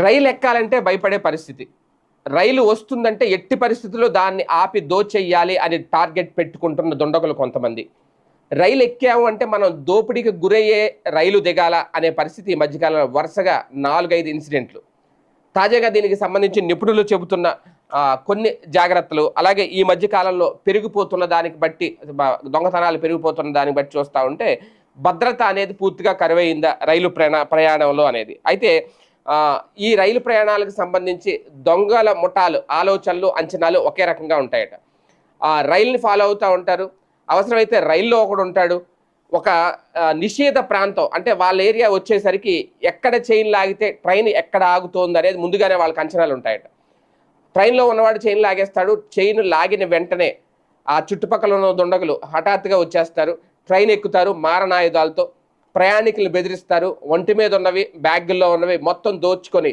రైలు ఎక్కాలంటే భయపడే పరిస్థితి. రైలు వస్తుందంటే ఎట్టి పరిస్థితుల్లో దాన్ని ఆపి దోచెయ్యాలి అని టార్గెట్ పెట్టుకుంటున్న దుండగులు కొంతమంది. రైలు ఎక్కాము అంటే మనం దోపిడీకి గురయ్యే రైలు దిగాల అనే పరిస్థితి ఈ మధ్యకాలంలో వరుసగా 4, 5 ఇన్సిడెంట్లు. తాజాగా దీనికి సంబంధించి నిపుణులు చెబుతున్న కొన్ని జాగ్రత్తలు, అలాగే ఈ మధ్య కాలంలో పెరిగిపోతున్న దానికి బట్టి దొంగతనాలు పెరిగిపోతున్న దాన్ని బట్టి చూస్తా ఉంటే భద్రత అనేది పూర్తిగా కరువైందా రైలు ప్రయాణంలో అనేది. అయితే ఈ రైలు ప్రయాణాలకు సంబంధించి దొంగల ముఠాలు ఆలోచనలు, అంచనాలు ఒకే రకంగా ఉంటాయట. రైలుని ఫాలో అవుతూ ఉంటారు. అవసరమైతే రైల్లో ఒకడు ఉంటాడు. ఒక నిషేధ ప్రాంతం అంటే వాళ్ళ ఏరియా వచ్చేసరికి ఎక్కడ చైన్ లాగితే ట్రైన్ ఎక్కడ ఆగుతోంది అనేది ముందుగానే వాళ్ళకి అంచనాలు ఉంటాయట. ట్రైన్లో ఉన్నవాడు చైన్ లాగేస్తాడు. చైన్ లాగిన వెంటనే ఆ చుట్టుపక్కల ఉన్న దుండగులు హఠాత్తుగా వచ్చేస్తారు. ట్రైన్ ఎక్కుతారు మారణాయుధాలతో. ప్రయాణికులను బెదిరిస్తారు. ఒంటి మీద ఉన్నవి, బ్యాగుల్లో ఉన్నవి మొత్తం దోచుకొని